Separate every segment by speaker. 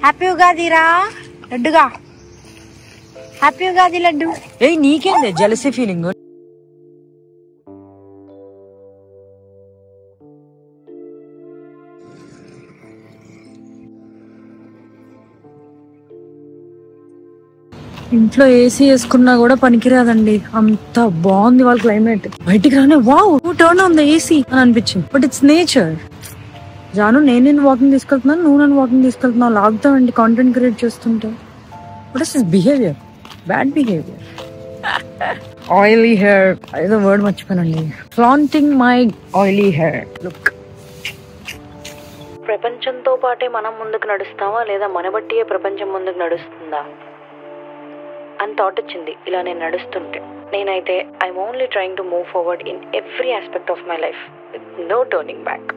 Speaker 1: Happy Ugadi రా లడ్డుగా. Happy Ugadi laddu.
Speaker 2: ఏ నీకేంది jealousy feeling? ఇంట్లో AC వేసుకున్నా కూడా పనికిరాదండి, అంత బాగుంది వాళ్ళ క్లైమేట్. బయటికి రానే wow turn on the AC అని అనిపించింది. But it's nature. జాను నేను వాకింగ్ తీసుకెళ్తున్నాను, నువ్వు నన్ను వాకింగ్ తీసుకెళ్తున్నావు, లాగుతామండి కంటెంట్ క్రియేట్ చేస్తుంటే. What is this behaviour? Bad behaviour. Oily hair ఏదో వర్డ్ మర్చిపోయానండి. Flaunting my oily hair look. ప్రపంచంతో పాటే మనం ముందుకు నడుస్తామా లేదా మన బట్టియే ప్రపంచం ముందుకు నడుస్తుందా అని థాట్ వచ్చింది ఇలా నేను నడుస్తుంటే. నేనైతే I'm only trying to move forward in every aspect of my life with no turning back.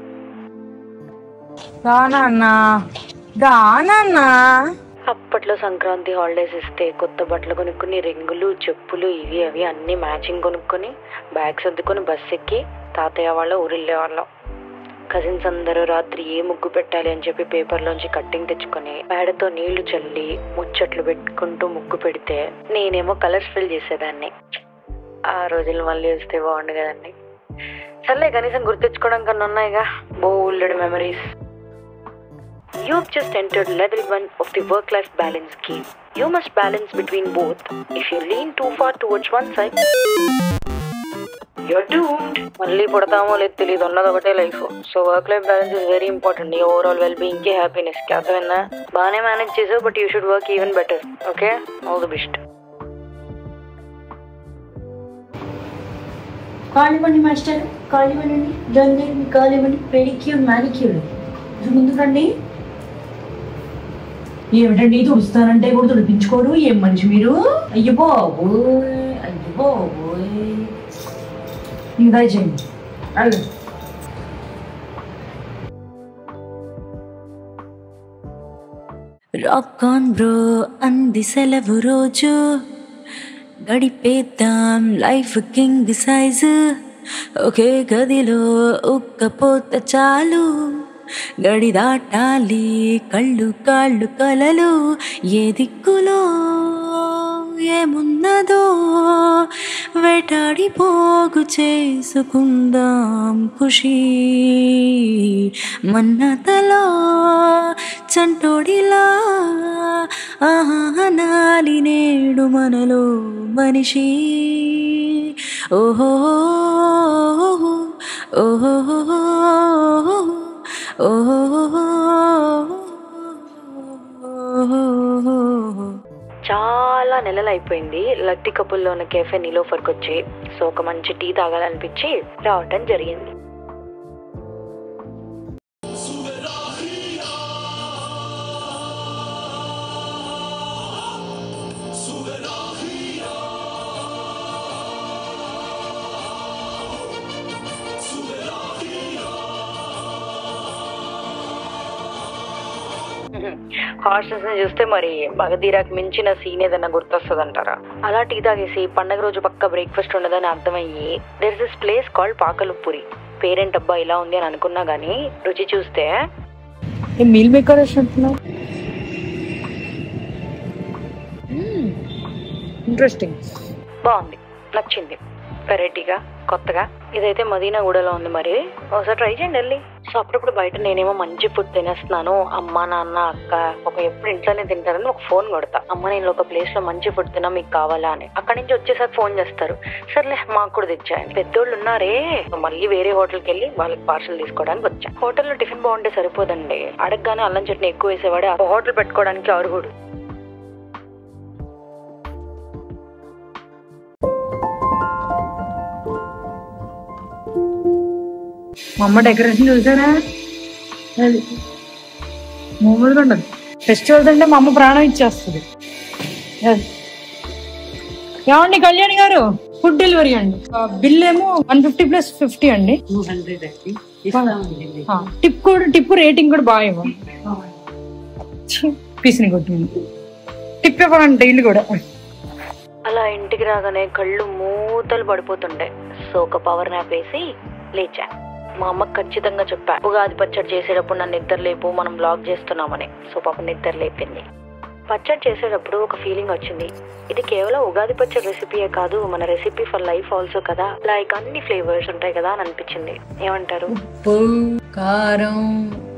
Speaker 2: అప్పట్లో సంక్రాంతి హాలిడేస్ ఇస్తే కొత్త బట్టలు కొనుక్కుని రింగులు చెప్పులు ఇవి అవి అన్ని మ్యాచింగ్ కొనుక్కొని బ్యాగ్స్ సర్దుకొని బస్ ఎక్కి తాతయ్య వాళ్ళ ఊరిల్లే వాళ్ళం. కజిన్స్ అందరూ రాత్రి ఏ ముగ్గు పెట్టాలి అని చెప్పి పేపర్లోంచి కట్టింగ్ తెచ్చుకొని పేడతో నీళ్లు చల్లి ముచ్చట్లు పెట్టుకుంటూ ముగ్గు పెడితే నేనేమో కలర్స్ ఫిల్ చేసేదాన్ని. ఆ రోజులు మళ్ళీ వస్తే బాగుండు కదండి. సర్లే కనీసం గుర్తించుకోవడం కన్నా ఉన్నాయిగా బోల్డ్ memories. You've just entered level 1 of the work-life balance scheme. You must balance between both. If you lean too far towards one side, you're doomed. మళ్ళీ పుడతామో లేదు తెలియదు, ఉన్నది ఒకటే life. So work life balance is very important. నీ overall well being కి happiness కి. అర్థమైందా? బాగానే మేనేజ్ చేసావు, but you should work even better. Okay, all the best.
Speaker 3: Call ఇవ్వండి మాస్టర్, కాల్ ఇవ్వండి. దాన్ని కాల్ ఇవ్వండి. పెడిక్యూర్ మ్యానిక్యూర్ ముందు రండి. ఏమిటండి తుడుస్తానంటే కూడా తుడిపించుకోరు, ఏం మనిషి మీరు? అయ్యో బాబోయ్, అయ్యో బాబోయ్. నీకు దయచేయండి.
Speaker 2: రాక్ ఆన్ బ్రో అంది సెలవు రోజు, గడిపేద్దాం లైఫ్ కింగ్ సైజు. ఒకే గదిలో ఉక్కపోత చాలు, గడి దాటాలి కళ్ళు కాళ్ళు కలలు. ఏ దిక్కులో ఏమున్నదో వేటాడి పోగు చేసుకుందాం ఖుషి. మన్నతలో చంటోడిలా ఆహానాలి నేడు మనలో మనిషి. ఓహో ఓహో
Speaker 1: చాలా నెలలు అయిపోయింది లట్టి కపుల్లో ఉన్న కేఫే నీలోఫర్కి వచ్చి. సో ఒక మంచి టీ తాగాలనిపించి రావటం జరిగింది. హార్సెస్ ని చూస్తే మరి మగధీరాకి మించిన సీన్ ఏదైనా గుర్తొస్తుంది అంటారా? అలా టీ తాగేసి పండగ రోజు పక్క బ్రేక్ఫాస్ట్ ఉండదని అర్థమయ్యి there is this place called Pakalupuri. పేరెంటబ్బా ఇలా ఉంది అని అనుకున్నా గానీ రుచి చూస్తే
Speaker 2: మీల్ మేకర్ ఇంట్రెస్టింగ్,
Speaker 1: బాగుంది, నచ్చింది, వెరైటీగా కొత్తగా. ఇదైతే మదీనాగూడలో ఉంది, మరి ఒకసారి ట్రై చేయండి వెళ్ళి. సో అప్పుడప్పుడు బయట నేనేమో మంచి ఫుడ్ తినేస్తున్నాను, అమ్మ నాన్న అక్క ఒక ఎప్పుడు ఇంట్లోనే తింటారని ఒక ఫోన్ కొడతా. అమ్మ నేను ఒక ప్లేస్ లో మంచి ఫుడ్ తిన్నా మీకు కావాలా అని. అక్కడి నుంచి వచ్చేసరికి ఫోన్ చేస్తారు, సర్లే మాకు కూడా తెచ్చాయండి. పెద్దోళ్ళు ఉన్నారే, మళ్ళీ వేరే హోటల్కి వెళ్ళి వాళ్ళకి పార్సల్ తీసుకోవడానికి వచ్చా. హోటల్లో టిఫిన్ బాగుంటే సరిపోదండి, అడగగానే అల్లం చట్నీ ఎక్కువ వేసేవాడే హోటల్ పెట్టుకోవడానికి అర్హుడు.
Speaker 2: మా అమ్మ డెకరేషన్ చూసారా? అది మామూలుగా ఉండదు. ఫెస్టివల్స్ అంటే మా అమ్మ ప్రాణం ఇచ్చేస్తుంది. ఏమండి కళ్యాణి గారు, ఫుడ్ డెలివరీ అండి. బిల్ ఏమో 150+50 అండి.
Speaker 3: 200 అండి.
Speaker 2: టిప్ రేటింగ్ కూడా బాగా ఇవ్వండి. పీస్ని కొట్టింది టిప్ ఇవ్వాలంటే ఇల్లు కూడా.
Speaker 1: అలా ఇంటికి రాగానే కళ్ళు మూతలు పడిపోతుండే. సో ఒక పవర్ నాప్ వేసి లేచా. మా అమ్మకి ఖచ్చితంగా చెప్పా ఉగాది పచ్చడి చేసేటప్పుడు నన్ను నిద్ర లేపు, మనం బ్లాగ్ చేస్తున్నామని. సో పాప నిద్ర లేపింది. పచ్చడి చేసేటప్పుడు ఒక ఫీలింగ్ వచ్చింది, ఇది కేవలం ఉగాది పచ్చడి రెసిపీయే కాదు, మన రెసిపీ ఫర్ లైఫ్ ఆల్సో కదా, లైక్ అన్ని ఫ్లేవర్స్ ఉంటాయి కదా అని అనిపించింది. ఏమంటారు?
Speaker 3: ఉప్పు, కారం,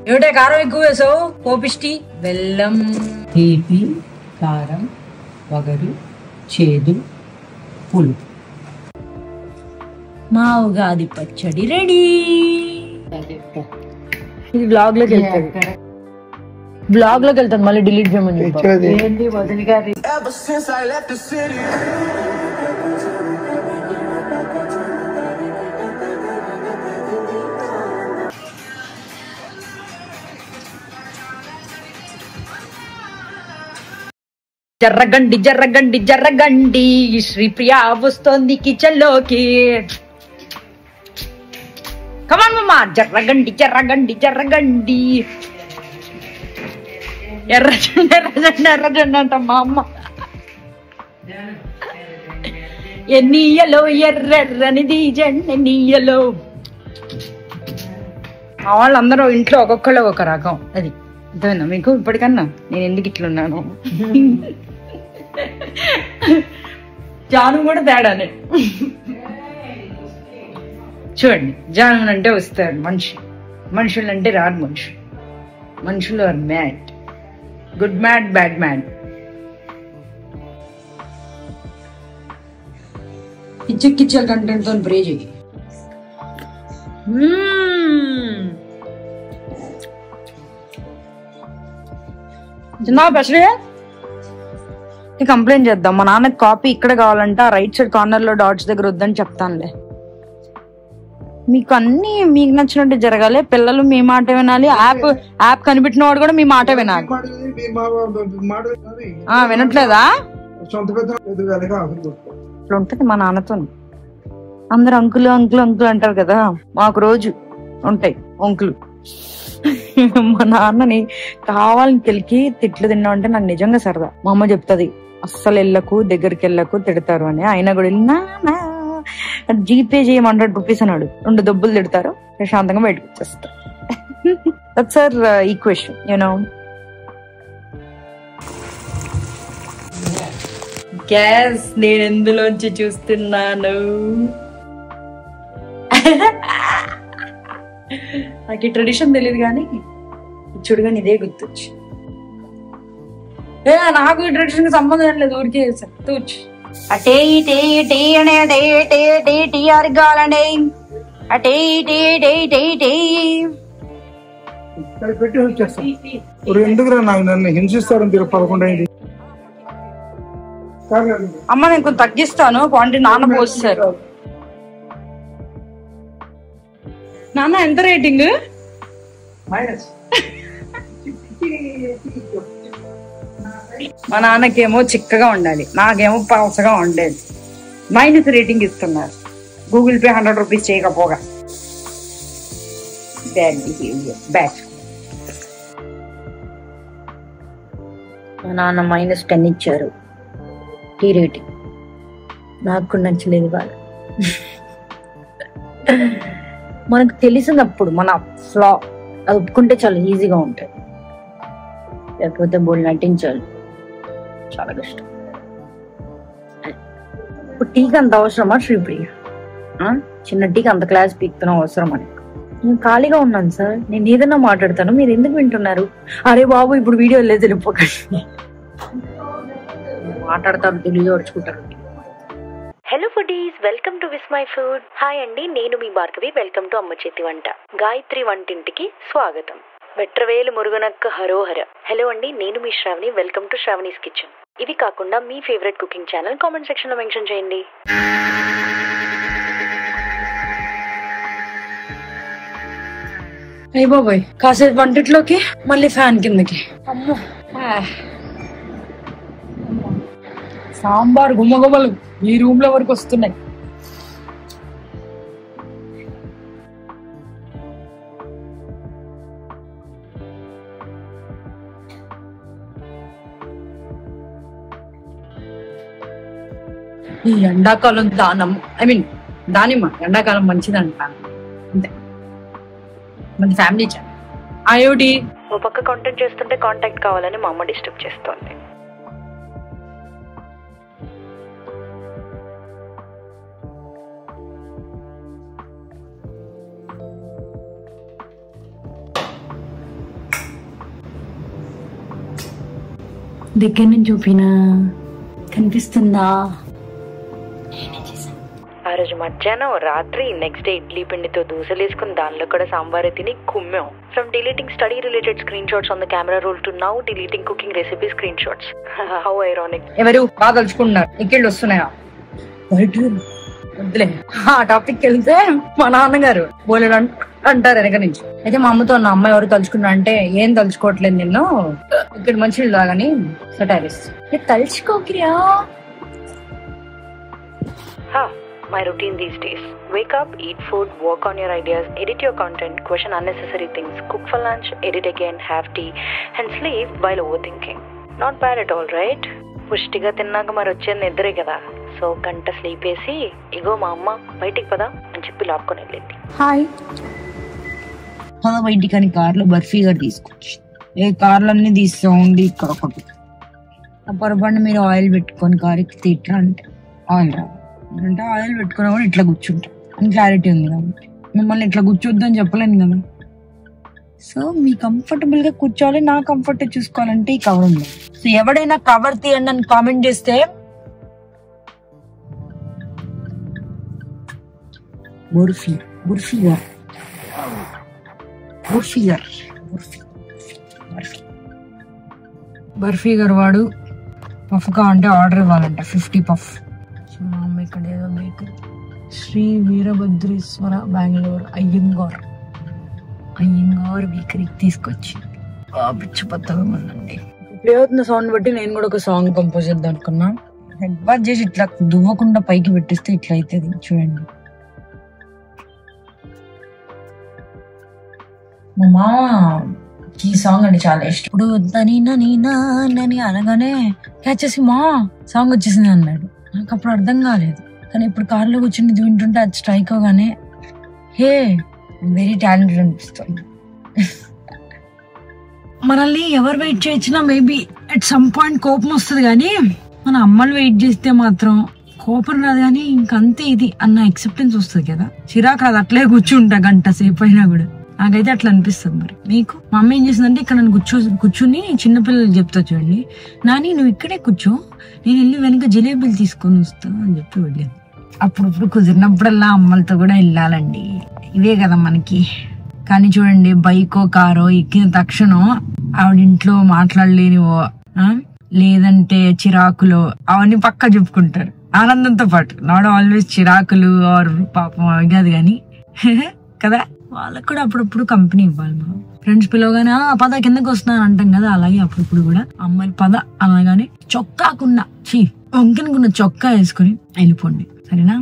Speaker 3: ఏమిటే కారం ఎక్కువ వేసావు? కోపిష్టి, బెల్లం, తీపి, కారం, వగరు, చేదు, పులుపు. మా ఉగాది పచ్చడి రెడీ. ఇది బ్లాగ్ లోకి వెళ్తాడు, బ్లాగ్ లోకి వెళ్తాను, మళ్ళీ డిలీట్ చేయమని ఏంటి వదిలి గారి. జర్రగండి జర్రగండి జర్రగండి, శ్రీప్రియ వస్తోంది కిచెన్ లోకి. కమాన్ మమ్మా, జర్రగండి జర్రగండి జర్రగండి. ఎర్రజెండ ఎర్రజెండ ఎర్రజెండ అంట మా అమ్మ. ఎన్నీయలో ఎర్రెర్రనిది జెండ నీయలో. మా వాళ్ళందరూ ఇంట్లో ఒక్కొక్కళ్ళు ఒక రకం. అది అర్థమైందా మీకు? ఇప్పటికన్నా నేను ఎందుకు ఇట్లున్నాను. జాను కూడా తేడానే. చూడండి, జాను అంటే వస్తాడు మనిషి, మనుషులు అంటే రాడు మనుషులు. మనుషులు are mad, good mad bad mad. కిచ్చల్ కంటెంట్ తో ప్రే చేయి. చిన్న బెస్ట్లే కంప్లైంట్ చేద్దాం. మా నాన్నకి కాపీ ఇక్కడ కావాలంటే ఆ రైట్ సైడ్ కార్నర్ లో డాట్స్ దగ్గర వద్దని చెప్తానులే. మీకు అన్ని మీకు నచ్చినట్టు జరగాలి. పిల్లలు మీ మాట వినాలి. యాప్ కనిపెట్టిన వాడు కూడా మీ మాట వినాలి. వినట్లేదా? ఇట్లా ఉంటది మా నాన్నతో. అందరు అంకులు అంకులు అంకులు అంటారు కదా, మాకు రోజు ఉంటాయి అంకులు. మా నాన్నని కావాలని తెలికి తిట్లు తిన్నా అంటే నాకు నిజంగా సరదా. మా అమ్మ చెప్తాది అస్సలు వెళ్ళకు, దగ్గరికి వెళ్ళకు, తిడతారు అని. అయినా కూడా వెళ్ళినా జీపే చేయం 100 రూపీస్ అన్నాడు. 2 దెబ్బలు తిడతారు, ప్రశాంతంగా బయటకు వచ్చేస్తారు. That's our equation, you know. Gas నేను ఎందులోంచి చూస్తున్నాను. నాకు ఈ ట్రెడిషన్ తెలియదు కానీ చూడగానే ఇదే గుర్తొచ్చు. నాకు ఈ ట్రెడిషన్ కి సంబంధం లేదు, ఊరికే తూచు. అటే టే టే అనే టే టే టే టీఆర్ కావాలండి. అటే టే టే టే టే
Speaker 4: పెట్టి వచ్చేస్తాను. ఎందుకురా నాకు నన్ను హింసిస్తారని 11 అయింది.
Speaker 3: అమ్మ నేను కొంచెం తగ్గిస్తాను క్వాంటిటీ. నాన్న పోస్తారు. నాన్న ఎంత రేటింగ్? మా నాన్నకేమో చిక్కగా ఉండాలి, నాకేమో పలసగా ఉండేది. మైనస్ రేటింగ్ ఇస్తున్నారు. గూగుల్ పే 100 రూపీస్ చేయకపోగా. Bad behaviour, bad. మా నాన్న -10 ఇచ్చారు టీ రేటింగ్. నాకు నచ్చలేదు వాళ్ళు. మనకు తెలిసినప్పుడు మన ఫ్లా అది ఒప్పుకుంటే చాలా ఈజీగా ఉంటుంది, లేకపోతే బోల్ నటించాలి, చాలా కష్టం. ఇప్పుడు టీకి అంత అవసరమా శ్రీప్రియ? చిన్న టీకి అంత క్లాస్ పీక్తున్నా అవసరమా? నేను ఖాళీగా ఉన్నాను సార్, నేను ఏదైనా మాట్లాడతాను, మీరు ఎందుకు వింటున్నారు? అరే బాబు ఇప్పుడు వీడియో లేదు వెళ్ళిపోకండి. మాట్లాడతారు తెలియదు అడుచుకుంటారు.
Speaker 1: Hello foodies, welcome to Vismai food. Hi అండి, నేను మీ భార్గవి. వెల్కమ్ టు అమ్మ చేతి వంట. గాయత్రి వంటింటికి స్వాగతం. వెట్రవేలు మురుగనక్క హరోహర. హలో అండి, నేను మీ Sravani. Welcome to Sravani's kitchen. ఇవి కాకుండా మీ favourite cooking channel comment section లో మెన్షన్ చేయండి.
Speaker 3: అయ్య బాబాయ్, కాసేపు వంటిట్లోకి మళ్ళీ ఫ్యాన్ కిందకి. అమ్మో, సాంబార్ గుమ్మగుమ్మలు ఈ రూమ్ లో వరకు వస్తున్నాయి. ఈ ఎండాకాలం దానిమ్మ ఎండాకాలం మంచిదంటాను అంతే. మన ఫ్యామిలీ ఛానల్ ఐఓటి.
Speaker 2: ఓ పక్క కాంటెంట్ చేస్తుంటే కాంటాక్ట్ కావాలని మా అమ్మ డిస్టర్బ్ చేస్తోంది.
Speaker 3: దగ్గర నుంచి చూపినా కనిపిస్తుందా?
Speaker 2: ఆ రోజు మధ్యాహ్నం రాత్రి నెక్స్ట్ డే ఇడ్లీ పిండితో దూసలేసుకుని దానిలో కూడా సాంబార్ తిని కుమ్మాం. From deleting study related screenshots on the camera roll to now deleting cooking recipe screenshots. How ironic.
Speaker 3: ఎవరు బాగా తలుచుకుంటున్నారు? ఇక్కడ వస్తున్నాయా? వద్దులే, ఆ టాపిక్ వెళ్తే మా నాన్నగారు బోలెడు అంటారు వెనక నుంచి. అయితే మా అమ్మతో నా అమ్మాయి ఎవరు తలుచుకున్నా అంటే ఏం తలుచుకోవట్లేదు నిన్ను, ఇక్కడ మంచి లాగాని సటారిస్ తలుచుకోకిరా.
Speaker 2: My routine these days: wake up, eat food, work on your ideas, edit your content, question unnecessary things, cook for lunch, edit again, have tea, and sleep while overthinking. Not bad at all, right? పుష్టిగా తిన్నాక మరి వచ్చేది నిద్రే కదా. So గంట sleep వేసి ఇగో మా అమ్మ బయటికి పదా అని చెప్పి లాక్కొని వెళ్ళింది.
Speaker 3: హాయ్ బయటికి అని కార్లో బర్ఫీ గారు తీసుకొచ్చి ఏ కార్లన్నీ తీసుకోండి ఇక్కడ ఒకటి పొరపాటు మీరు ఆయిల్ పెట్టుకొని కార్ ఎక్కితే ఇట్లా అంటే ఆయిల్ రాదు అంటే ఆయిల్ పెట్టుకున్నా కూడా ఇట్లా కూర్చుంటాం అని క్లారిటీ ఉంది కాబట్టి మిమ్మల్ని ఇట్లా కూర్చోద్దని చెప్పలేను కదా. సో మీ కంఫర్టబుల్ గా కూర్చోవాలి, నా కంఫర్ట్ చూసుకోవాలంటే ఈ కవర్ ఉంది. సో ఎవడైనా కవర్ తీయండి అని కామెంట్ చేస్తే బర్ఫీ గారు వాడు పఫ్ కావాలంటే ఆర్డర్ ఇవ్వాలంట 50 పఫ్. మా అమ్మ ఇక్కడ ఏదో బేకరీ శ్రీ వీరభద్రేశ్వర బెంగళూరు అయ్యంగార్ బేకరీకి తీసుకొచ్చి పిచ్చి పత్తగా ఉందండి. ప్లే అవుతున్న సౌండ్ బట్టి నేను కూడా ఒక సాంగ్ కంపోజ్ చేద్దాం అనుకున్నా. హెడ్ బాత్ చేసి ఇట్లా దువ్వకుండా పైకి పెట్టిస్తే ఇట్లా అవుతుంది చూడండి. మా మామ ఈ సాంగ్ అంటే చాలా ఇష్టం. ఇప్పుడు నని అనగానే క్యాచెసి మా సాంగ్ వచ్చేసింది అన్నాడు. నాకు అప్పుడు అర్థం కాలేదు, కానీ ఇప్పుడు కార్లో కూర్చొని ఇది వింటుంటే అది స్ట్రైక్ అవగానే హే వెరీ టాలెంటెడ్ అనిపిస్తుంది. మనల్ని ఎవరు వెయిట్ చేయించినా మేబీ అట్ సమ్ పాయింట్ కోపం వస్తుంది, కానీ మన అమ్మలు వెయిట్ చేస్తే మాత్రం కోపం రాదు, కానీ ఇంకంతే ఇది అన్న ఎక్సెప్టెన్స్ వస్తుంది కదా. చిరాకు రాదు, అట్లే కూర్చుంటా గంట సేపు అయినా కూడా. నాకైతే అట్లా అనిపిస్తుంది. మరి మీకు మా అమ్మ ఏం చేసిందంటే ఇక్కడ నన్ను కూర్చుని చిన్నపిల్లలు చెప్తా చూడండి, నాని నువ్వు ఇక్కడే కూర్చో, నేను వెళ్ళి వెనక జిలేబీలు తీసుకొని వస్తాను అని చెప్పి వెళ్ళాను. అప్పుడప్పుడు కుదిరినప్పుడల్లా అమ్మలతో కూడా వెళ్ళాలండి, ఇవే కదా మనకి. కానీ చూడండి బైకో కారో ఎక్కిన తక్షణం ఆవిడింట్లో మాట్లాడలేనివో లేదంటే చిరాకులు అవన్నీ పక్కా చెప్పుకుంటారు ఆనందంతో పాటు. నాట్ ఆల్వేస్ చిరాకులు ఆర్ పాపం అవి కాదు కానీ కదా. వాళ్ళకు కూడా అప్పుడప్పుడు కంపెనీ ఇవ్వాలి. మనం ఫ్రెండ్స్ పిలవగానే పద కిందకి వస్తున్నాను అంటాం కదా, అలాగే అప్పుడప్పుడు కూడా అమ్మాయి పద అనగానే చొక్కాకున్న వంకనుకున్న చొక్కా వేసుకుని వెళ్ళిపోండి, సరేనా.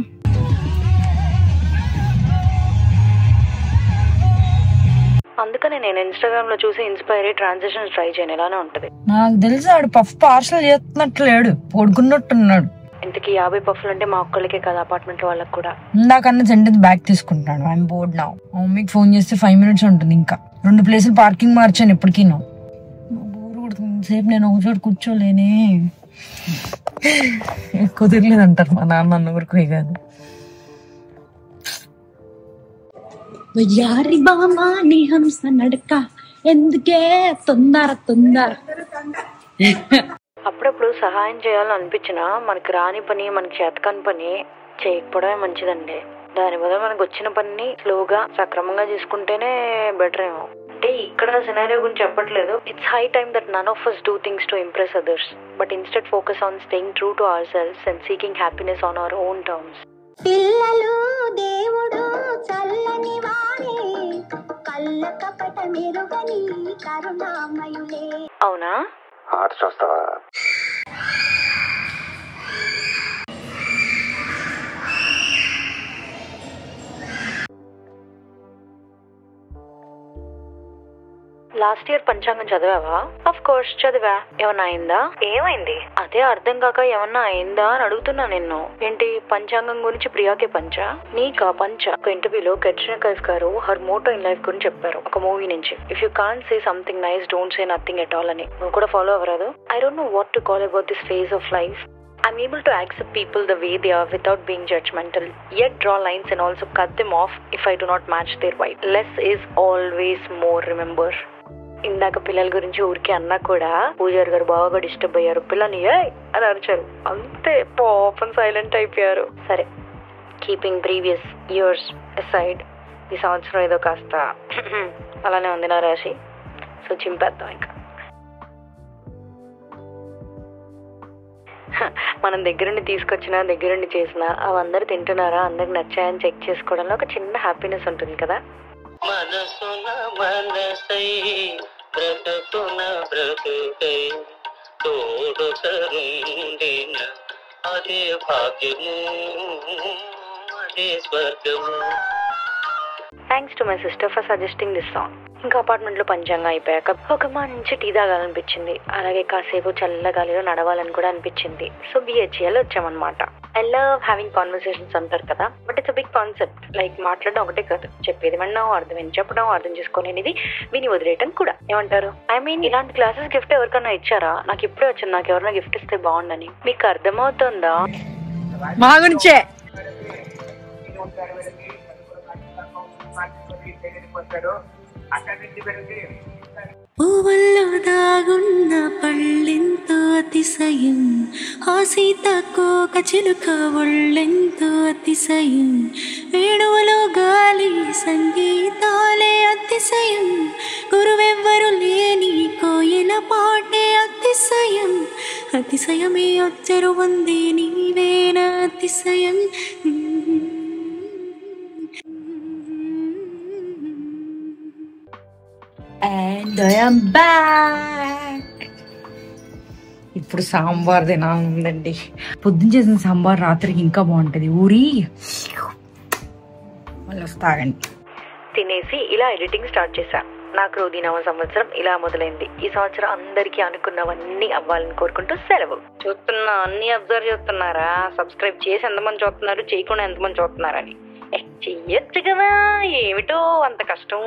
Speaker 2: అందుకని నేను ఇన్స్టాగ్రామ్ లో చూసి ఇన్స్పైర్ అయ్యి ట్రాన్సాక్షన్స్ ట్రై చేయను, ఇలానే ఉంటది.
Speaker 3: నాకు తెలిసి ఆడు పఫ్ పార్సల్ చేస్తున్నట్లు లేడు, పడుకున్నట్టున్నాడు.
Speaker 2: ఇంతకీ 50 పఫ్లు అంటే మా ఒక్కళ్ళకే కదా, అపార్ట్మెంట్ వాళ్ళకి కూడా.
Speaker 3: ఇందాకన్నా సెంటెన్స్ బ్యాక్ తీసుకుంటాను. I'm board now. మమ్మీకి ఫోన్ చేస్తే 5 minutes ఉంటుంది. ఇంకా 2 places పార్కింగ్ మార్చాను ఎప్పటికీ. బోర్ కొడుతుంది సేపు నేను ఒక చోట కూర్చోలేనే, కుదిరలేదు అంటారు మా నాన్న. అన్న వరకు కాదు. యారి బామా నీ హంస నడక ఎందుకే తొందర తొందర.
Speaker 2: అప్పుడప్పుడు సహాయం చేయాలని అనిపించినా మనకి రాని పని, మనకి చేతకాని పని చేయకపోవడమే మంచిదండి. దాని బదులు మనకు వచ్చిన పని స్లోగా సక్రమంగా చేసుకుంటేనే బెటర్ ఏమో. అంటే ఇక్కడ సినారియో గురించి చెప్పట్లేదు. It's high time that none of us do things to impress others, but instead focus on staying true to ourselves and seeking happiness on our own terms.
Speaker 5: పిల్లలు దేవుడు చల్లని వాణి కళ్ళ కపట మెరుగని కరుణామయులే.
Speaker 2: అవునా?
Speaker 6: ఆట చూస్తావా?
Speaker 2: లాస్ట్ ఇయర్ పంచాంగం చదివావా? ఆఫ్ కోర్స్ చదివా. ఏమన్నా అయిందా? ఏమైంది? అదే అర్థం కాక ఏమన్నా అయిందా అని అడుగుతున్నా నిన్ను. ఏంటి పంచాంగం గురించి ప్రియాకే పంచా? నీకా పంచ? ఒక ఇంటర్వ్యూలో కట్రినా కైఫ్ గారు హర్ మోటో ఇన్ లైఫ్ గురించి చెప్పారు, ఒక మూవీ నుంచి. If you can't say something nice, don't say nothing at all అని. నువ్వు కూడా ఫాలో అవ్వరాదు? I don't know what to call about this phase of life. I'm able to accept people the way they are without being judgmental, yet draw lines and also cut them off if I do not match their vibe. Less is always more, remember. ఇందాక పిల్లల గురించి ఊరికే అన్నా కూడా పూజారి గారు బాగా disturb అయ్యారు. పిల్లని ఏ అని అరిచారు, అంతే పాపం సైలెంట్ అయిపోయారు. సరే, కీపింగ్ ప్రీవియస్ ఇయర్స్ అసైడ్, ఈ సంవత్సరం ఏదో కాస్త అలానే ఉంది నా రాశి. సో చింపేద్దాం ఇంకా. మనం దగ్గరుండి తీసుకొచ్చినా దగ్గరుండి చేసినా అవి అందరు తింటున్నారా, అందరికి నచ్చాయని చెక్ చేసుకోవడంలో ఒక చిన్న హ్యాపీనెస్ ఉంటుంది కదా.
Speaker 6: మనసున మనసై బ్రతుకున బ్రతుకై తోడుతరుండిన అదే భాగ్యము, అదే స్వర్గము.
Speaker 2: Thanks to my sister for suggesting this song. ఇంకా అపార్ట్మెంట్లో పంచాంగం అయిపోయాక ఒక మంచి టీ తాగాలనిపించింది. అలాగే కాసేపు చల్లగాలిలో నడవాలని కూడా అనిపించింది. సో BHL వచ్చామన్నమాట. ఐ లవ్ హ్యావింగ్ కాన్వర్సేషన్స్ అంటారు కదా, but it's a big concept. Like మాట్లాడడం ఒకటే కాదు, చెప్పేది వినడం, అర్థం చెప్పడం, అర్థం చేసుకోలేనిది విని వదిలేయటం కూడా. ఏమంటారు? ఐ మీన్ ఇలాంటి క్లాసెస్ గిఫ్ట్ ఎవరికైనా ఇచ్చారా? నాకు ఇప్పుడే వచ్చింది, నాకు ఎవరైనా గిఫ్ట్ ఇస్తే బాగుండని. మీకు అర్థమవుతుందా?
Speaker 3: మా గురించే.
Speaker 7: పువ్వుల్లో దాగున్న పళ్ళెంతో అతిశయం, ఆ సీతకోక చిలుక ఒళ్ళెంతో అతిశయం, వేణువులో గాలి సంగీతాలే అతిశయం, గురువెవ్వరు లేని కోయిల పాటే అతిశయం, అతిశయమే అచ్చరు వందే నీవేన అతిశయం.
Speaker 3: And I am back. ఇప్పుడు సాంబార్ తినాలందండి. పొద్దున చేసిన సాంబార్ రాత్రికి ఇంకా బాగుంటది. ఊరి మళ్ళీ వస్తాగండి.
Speaker 2: తినేసి ఇలా ఎడిటింగ్ స్టార్ట్ చేశా. నాకు రోజు సంవత్సరం ఇలా మొదలైంది. ఈ సంవత్సరం అందరికీ అనుకున్నవన్నీ అవ్వాలని కోరుకుంటూ సెలవు. చూస్తున్నా, అన్ని అబ్జర్వ్ చేస్తున్నారా? సబ్స్క్రైబ్ చేసి ఎంతమంది చూస్తున్నారు, చేయకుండా ఎంతమంది చూస్తున్నారని. చెయ్యొచ్చు కదా, ఏమిటో అంత కష్టం.